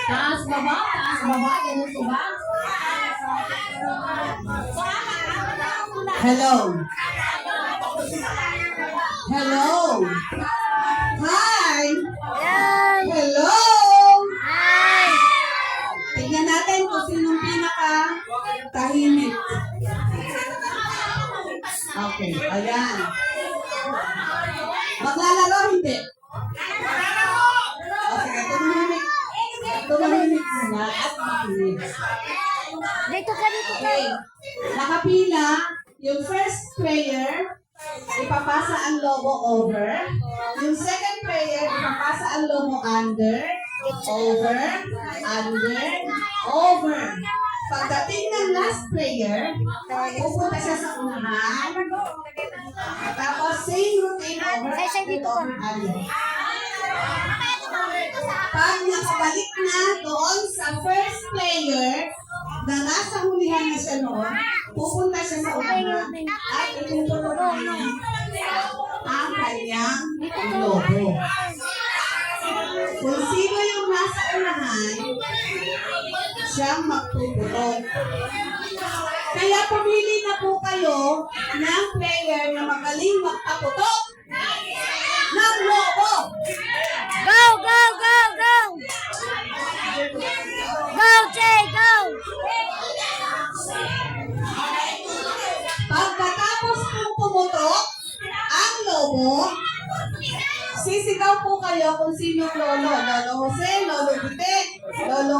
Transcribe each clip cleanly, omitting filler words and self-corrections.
Taas baba, ganun po ba? Hello. Hello. Hi. Hello. Hi! Tignan natin kung sinong pinaka tahimik. Okay, ayan. Maglalaro, hindi. Okay, tumahimik. Tumahimik muna at makinig. Dito ka. Okay, nakapila, yung first player, ipapasa ang lobo over. Yung second player, ipapasa ang lobo under. Over, under, over. Pagdating ng last player, pupunta siya sa unahan. Tapos same routine over, over, under. Pag nakabalik na doon sa first player, na nasa hulihan na siya noon, pupunta siya sa unahan at itutulungan niya ang kanyang lobo. Kung sino yung nasa unahan, siyang magtutulog. Kaya pumili na po kayo ng player na magaling magpaputok ng lobo. Go, go, go, go! Go, Jay, go! Pagkatapos pong pumutok ang lobo, sisigaw po kayo kung sino lolo. Lolo Jose, Lolo Bute, Lolo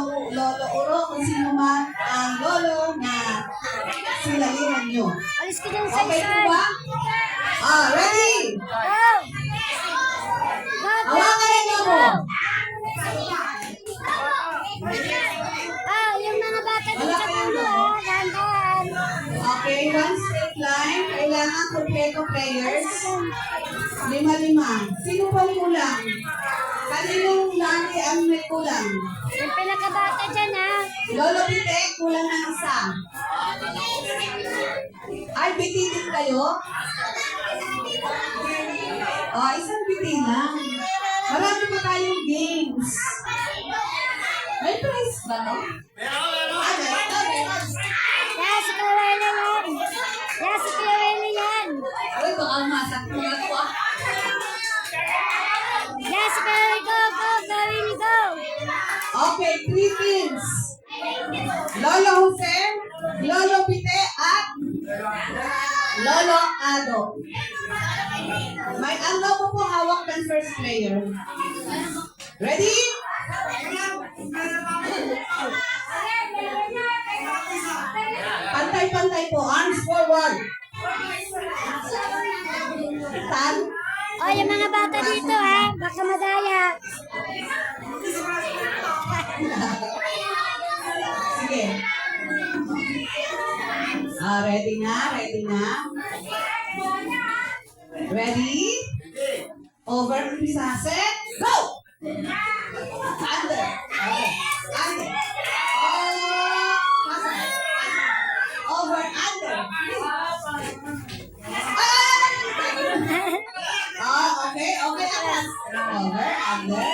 Uro, kung sino man ang lolo na silalihan nyo. Alis ka dyan sa Okay po isa. ba? Ready? Go! Hawakan ang lobo. Yung mga bata dito sa puno, dahan-dahan. Okay, one straight line. Kailangan kompleto players. 5-5. Sino pa kulang? Kaninong lagi ang may kulang? Yung pinakabata dyan, ha? Lolo Bite, kulang ng isa. Ay, bititin kayo? Isang biti lang. Marami pa tayong games. May prize ba no? Yes, Kuwela yan. Yes, Kuwela yan. Uy, baka masak mo na ito ah. Yes, Kuwela, go, go, Kuwela, go. Okay, 3 teams. Lolo Jose, Lolo Pite, at Lolo Ado. May ang lobo po hawak ng first player. Ready? Pantay-pantay po. Arms forward. Tan. Yung mga bata dito, ha? Baka madaya. Sige. Ready na? Ready na? Ready? Over. Isa. Set. Go! Under. Okay. Under. Over. Under. Okay. Okay. Atas. Over. Under.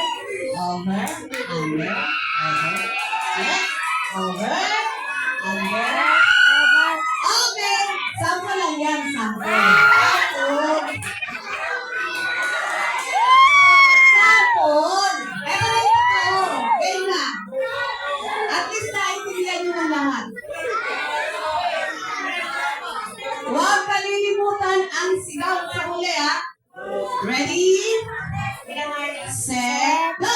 Over. Under. Over. Yes. Over. Under. Okay. Sample lang yan. Sample. Sample. Sample. Eto na yung tao. Game na. At least naintindihan nyo ng lahat. Huwag kalilimutan ang sigaw sa huli, ha? Ready? Set. Go!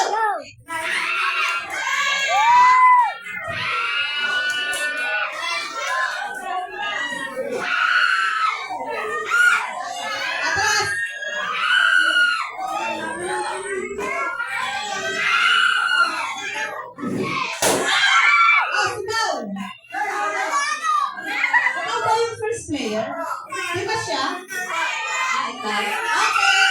Atras! Sigaw! Ikaw ba yung first player? Di ba siya? Ikaw. Okay!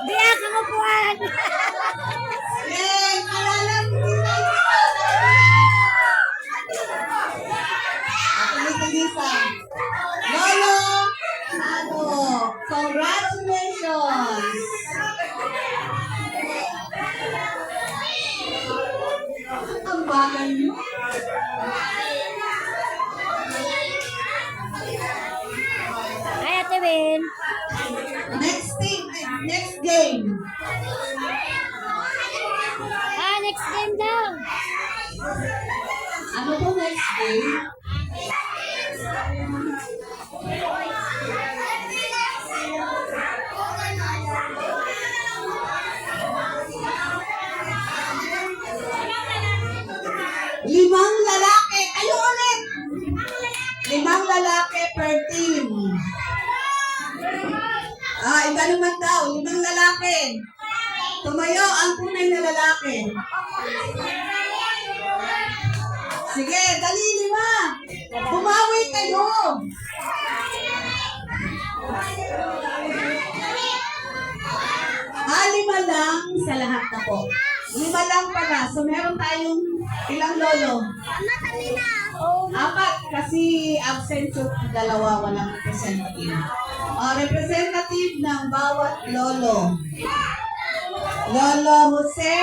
Biyak ako po, bagal nyo. Ay, Ate Win. Next team, next game. Next game daw. Ano po next game? Limang lalaki. Kayo ulit. Limang lalaki per team. Iba naman daw. Limang lalaki. Tumayo ang tunay na lalaki. Sige, dali lima. Bumawi kayo. Lima lang sa lahat na po. Lima lang pala. So meron tayong ilang lolo? Apat. Kasi absent yung dalawa, walang representative. Representative ng bawat lolo. Lolo Jose,